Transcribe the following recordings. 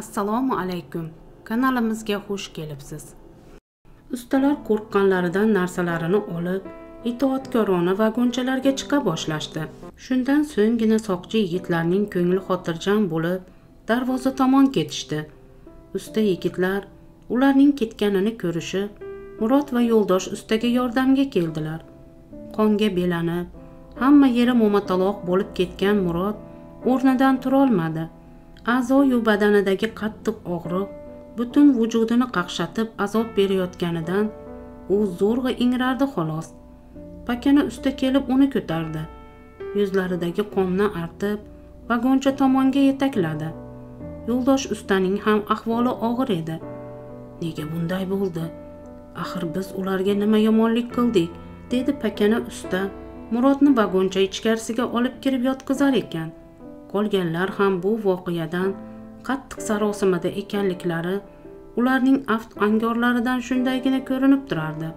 Assalomu alaykum. Kanalimizga xush kelibsiz. Ustalar qo'rqqanlaridan narsalarini olib, itoatkorona vagonchalarga chiqa boshlashdi. Shundan so'nggina soqchi yigitlarning ko'ngli xotirjam bo'lib, darvoza tomon ketishdi. Usta yigitlar ularning ketganini ko'rishib, Murod va yo'ldosh ustaga yordamga keldilar. Qonga belanib, hamma yeri momataloq bo'lib ketgan Murod o'rnidan tura olmadi. A'zoyu badanidagi qattiq og'riq butun vujudini qaqshatib azob berayotganidan u zo'rg'a ingrardi xolos. Pakana usta kelib uni ko'tardi. Yuzlaridagi qonni artib, vagoncha tomonga yetakladi. Yo'ldosh ustaning ham ahvoli og'ir edi. Nega bunday bo'ldi? Axir biz ularga nima yomonlik qildik? Dedi pakana usta Murodni vagoncha ichkarisiga olib kirib yotqizar ekan. Qolganlar ham bu voqeadan qattiq sarosimada ekanliklari ularning aft angorlaridan shundaygina ko'rinib turardi.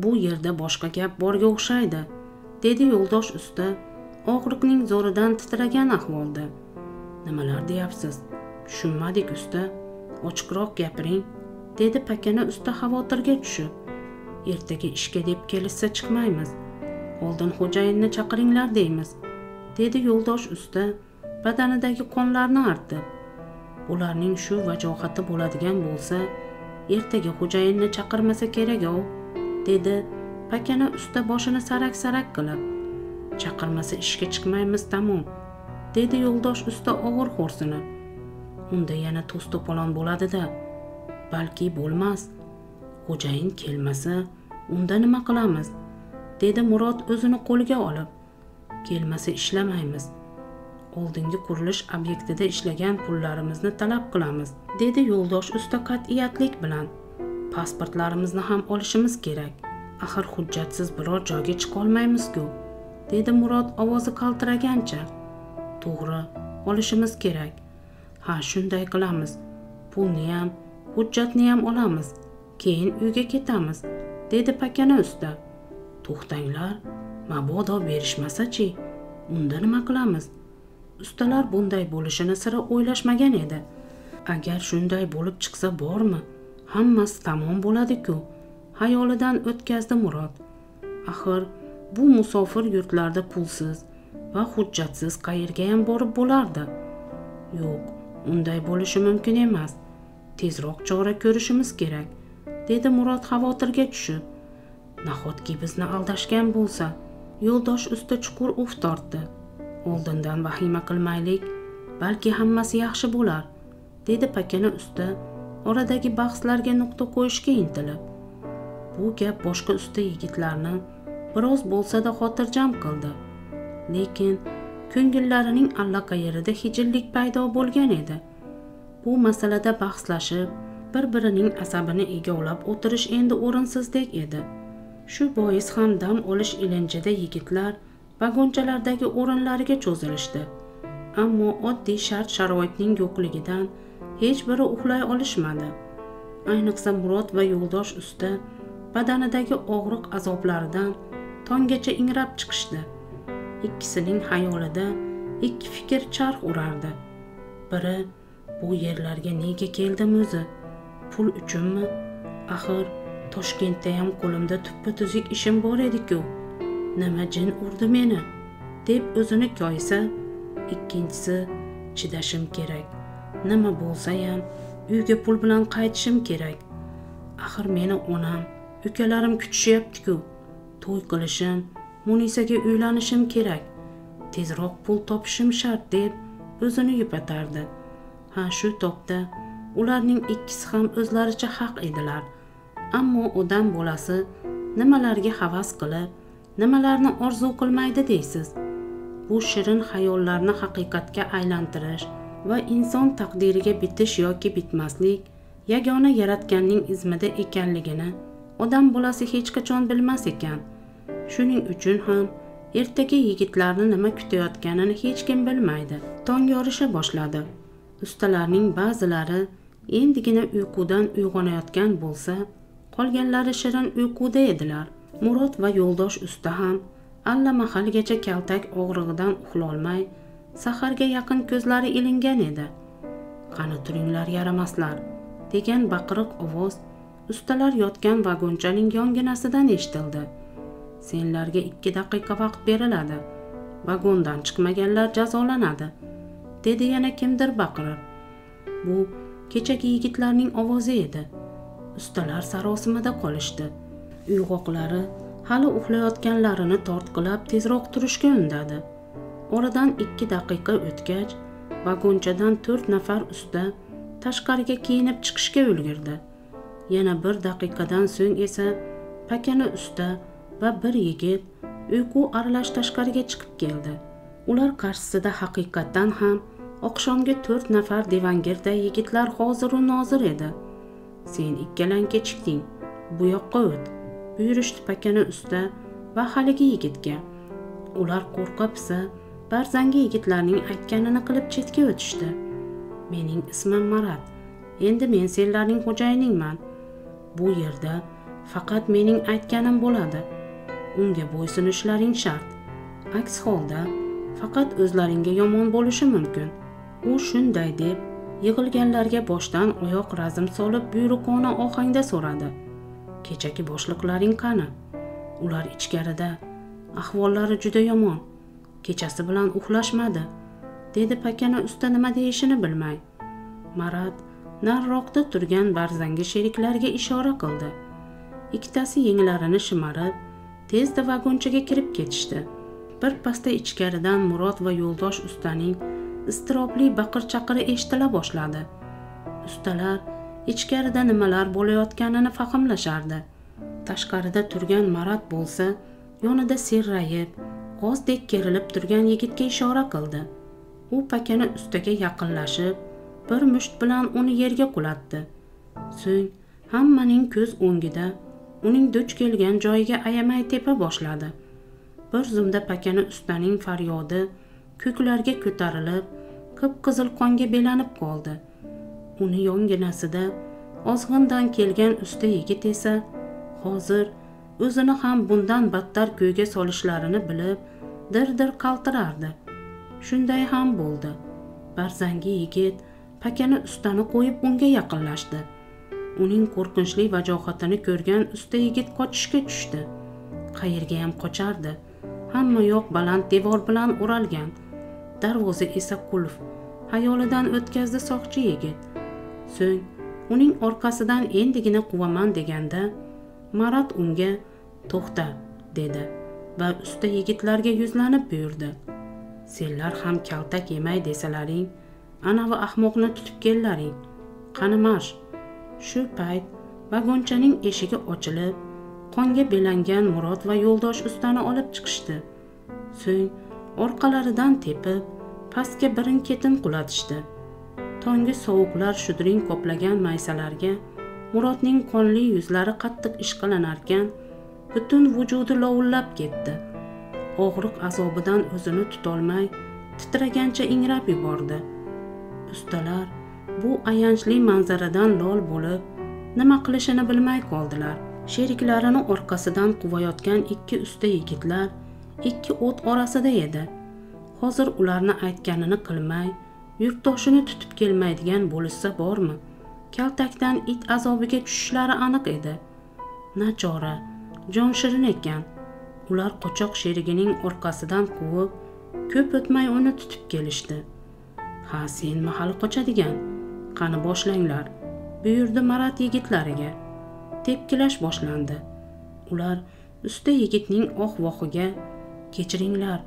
Bu yerda boshqa gap borga o'xshaydi, dedi yo'ldosh usta og'riqning zo'ridan titragan ahvolda. Nimalar deyapsiz? Tushunmadik usta. Ochiqroq gapiring, dedi pakana usta xavotirga tushib. Ertaga ishga deb kelishsa chiqmaymiz. Oldin xo'jayinni chaqiringlar deymiz, dedi yo'ldosh usta badanidagi qonlarni artib. Ularning shu vajohati bo'ladigan bo'lsa, ertaga xo'jayinni chaqirmasa kerak-ku, dedi pakana usta boshini sarak-sarak qilib. Chaqirmasa ishga chiqmaymiz tamom, dedi yo'ldosh usta og'ir xo'rsinib. Unda yana to's-to'polon bo'ladi-da. Balki bo'lmas. Xo'jayin kelmasa, unda nima qilamiz? Dedi Murod o'zini qo'lga olib. Kelmasa ishlamaymiz. Oldingi qurilish obyektida ishlagan pullarimizni talab qilamiz, dedi yo'ldosh usta qat'iyatlik bilan. Pasportlarimizni ham olishimiz kerak. Axir hujjatsiz biror joyga chiqa olmaymiz-ku, dedi Murod ovozi qaltiragancha. To'g'ri, olishimiz kerak. Ha, shunday qilamiz. Pulni ham, hujjatni ham olamiz. Keyin uyga ketamiz, dedi pakana usta. To'xtanglar, mabodo berishmasa-chi, unda nima qilamiz? Ustalar bunday bo'lishini sira o'ylashmagan edi. Agar shunday bo'lib chiqsa bormi? Hammasi tamom bo'ladi-ku, xayolidan o'tkazdi Murod. Axir bu musofir yurtlarda pulsiz va hujjatsiz qayerga ham borib bo'lardi. Yo'q, unday bo'lishi mumkin emas. Tezroq chora ko'rishimiz kerak, dedi Murod xavotirga tushib. Nahotki bizni aldashgan bo'lsa? Yo'ldosh usta chuqur uf tortdi. Oldindan vahima qilmaylik, balki hammasi yaxshi bo'lar, dedi pakana usta oradagi bahslarga nuqta qo'yishga intilib. Bu gap boshqa usta yigitlarni biroz bo'lsa-da xotirjam qildi. Lekin ko'ngillarining allaqayerida hijillik paydo bo'lgan edi. Bu masalada bahslashib, bir-birining asabini egovlab o'tirish endi o'rinsizdek edi. Shu bois ham dam olish ilinjida yigitlar vagonchalardagi o'rinlariga cho'zilishdi. Ammo oddiy shart-sharoitning yo'qligidan hech biri uxlay olishmadi. Ayniqsa Murod va yo'ldosh usta badanidagi og'riq azoblaridan tonggacha ingrab chiqishdi. Ikkisining xayolida ikki fikr charx urardi. Biri, bu yerlarga nega keldim o'zi? Pul uchunmi? Axir Toshkentda ham qo'limda tuppa-tuzuk ishim bor edi-ku. Nima jin urdi meni, deb o'zini koysa. Ikkinchisi, chidashim kerak. Nima bo'lsa ham uyga pul bilan qaytishim kerak. Axir meni onam, ukalarim kutishyapti-ku. To'y qilishim, Munisaga uylanishim kerak. Tezroq pul topishim shart, deb o'zini yupatardi. Ha, shu topda ularning ikkisi ham o'zlaricha haq edilar. Ammo odam bolasi nimalarga havas qilib, nimalarni orzu qilmaydi deysiz? Bu shirin xayollarni haqiqatga aylantirish va inson taqdiriga bitish yoki bitmaslik yagona yaratganning izmida ekanligini odam bolasi hech qachon bilmas ekan. Shuning uchun ham ertaga yigitlarni nima kutayotganini hech kim bilmaydi. Tong yorisha boshladi. Ustalarning ba'zilari endigina uyqudan uyg'onayotgan bo'lsa, qolganlari shirin uyquda edilar. Murod va yo'ldosh usta ham allamahalgacha kaltak og'rig'idan uxlolmay, saharga yaqin ko'zlari ilingan edi. qani turinglar yaramaslar, degan baqiriq ovoz ustalar yotgan vagonchaning yonginasidan eshitildi. Senlarga 2 daqiqa vaqt beriladi. Vagondan chiqmaganlar jazolanadi, dedi yana kimdir baqirib. Bu kechagi yigitlarning ovozi edi. Ustalar sarosimada qolishdi. Uyg'oqlari hali uxlayotganlarini tortqilab tezroq turishga undadi. Oradan 2 daqiqa o'tgach, vagonchadan 4 nafar usta tashqariga kiyinib chiqishga ulgurdi. Yana 1 daqiqadan so'ng esa pakana usta va bir yigit uyqu aralash tashqariga chiqib keldi. Ular qarshisida haqiqatdan ham oqshomga 4 nafar devangirday yigitlar hozir u nozir edi. Sen ikkalang kechikding, bu yoqqa o't, buyurishdi pakana usta va haligi yigitga. Ular qo'rqa-pisa barzangi yigitlarning aytganini qilib chetga o'tishdi. Mening ismim Marat. Endi men senlarning xo'jayiningman. Bu yerda faqat mening aytganim bo'ladi. Unga bo'ysunishlaring shart. Aks holda faqat o'zlaringga yomon bo'lishi mumkin. U shunday deb yig'ilganlarga boshdan oyoq razm solib buyruqona ohangda so'radi. Kechagi boshliqlaring qani? Ular ichkarida. Ahvollari juda yomon. Kechasi bilan uxlashmadi, dedi pakana usta nima deyishini bilmay. Marat nariroqda turgan barzangi sheriklarga ishora qildi. Ikkitasi yenglarini shimarib, tezda vagonchaga kirib ketishdi. Bir pasda ichkaridan Murod va Yo'ldosh ustaning iztirobli baqir-chaqiri eshitila boshladi. Ustalar ichkarida nimalar bo'layotganini fahmlashardi. Tashqarida turgan Marat bo'lsa, yonida serrayib, g'ozdek kerilib turgan yigitga ishora qildi. U pakana ustaga yaqinlashib, bir musht bilan uni yerga qulatdi. So'ng hammaning ko'z o'ngida uning duch kelgan joyiga ayamay tepa boshladi. Bir zumda pakana ustaning faryodi ko'klarga ko'tarilib, qip-qizil qonga belanib qoldi. Uni yonginasida ozg'indan kelgan usta yigit esa hozir o'zini ham bundan battar ko'yga solishlarini bilib, dir-dir qaltirardi. Shunday ham bo'ldi. Barzangi yigit pakana ustani qo'yib unga yaqinlashdi. Uning qo'rqinchli vajohatini ko'rgan usta yigit qochishga tushdi. Qayerga ham qochardi? Hamma yoq baland devor bilan o'ralgan. Darvoza esa qulf. Xayolidan o'tkazdi soqchi yigit. So'ng uning orqasidan endigina quvaman deganda Marat unga "To'xta", dedi va usta yigitlarga yuzlanib buyurdi. Senlar ham kaltak yemay desalaring, anavi ahmoqni tutib kellaring. Qani marsh. Shu payt vagonchaning eshigi ochilib, qonga belangan Murod va Yo'ldosh ustani olib chiqishdi. So'ng orqalaridan tepib, pastga birin-ketin qulatishdi. Tongi sovuqlar shudring qoplagan maysalarga Murodning qonli yuzlari qattiq ishqalanarkan, butun vujudi lovullab ketdi. Og'riq azobidan o'zini tutolmay, titragancha ingrab yubordi. Ustalar bu ayanchli manzaradan lol bo'lib, nima qilishini bilmay qoldilar. Sheriklarini orqasidan quvayotgan 2 usta yigitlar 2 o't orasida edi. Hozir ularni aytganini qilmay, yurtdoshini tutib kelmaydigan bo'lsa bormi? Kaltakdan it azobiga tushishlari aniq edi. Nachora, jon shirin ekan. Ular qochoq sherigining orqasidan quvib, ko'p o'tmay uni tutib kelishdi. "Ha, sen mahali qochadigan. Qani boshlanglar", buyurdi Marat yigitlariga. Tepkilash boshlandi. Ular usta yigitning oh-vohiga "Kechiringlar,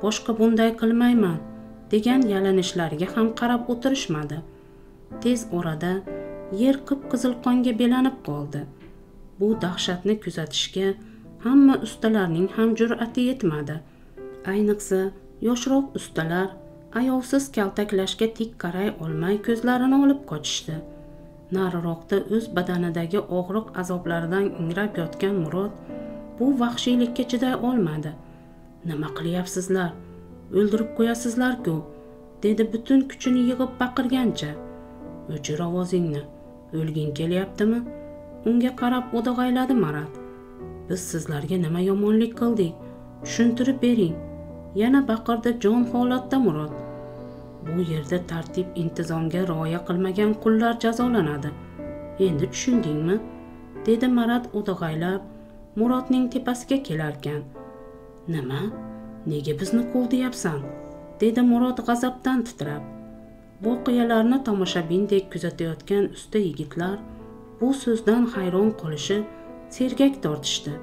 boshqa bunday qilmayman" degan yalinishlariga ham qarab o'tirishmadi. Tez orada yer qip-qizil qonga belanib qoldi. Bu dahshatni kuzatishga hamma ustalarning ham jur'ati yetmadi. Ayniqsa yoshroq ustalar ayovsiz kaltaklashga tik qaray olmay ko'zlarini olib qochishdi. Nariroqda o'z badanidagi og'riq azoblaridan ingrab yotgan Murod bu vahshiylikka chiday olmadi. "Nima qilyapsizlar? O'ldirib qo'yasizlar-ku", dedi butun kuchini yig'ib baqirgancha. "O'chir ovozingni. O'lging kelyaptimi?" Unga qarab o'dag'ayladi Marat. "Biz sizlarga nima yomonlik qildik? Tushuntirib bering", yana baqirdi jon holatda Murod. Bu yerda tartib intizomga rioya qilmagan qullar jazolanadi. Endi tushundingmi? Dedi Marat o'dag'aylab Murodning tepasiga kelarkan. Nima? Nega bizni quvdiyapsan? Dedi Murod g'azabdan titrab. Voqealarni tomoshabindek kuzatayotgan usta yigitlar bu so'zdan hayron qolishi, sergak tortishdi.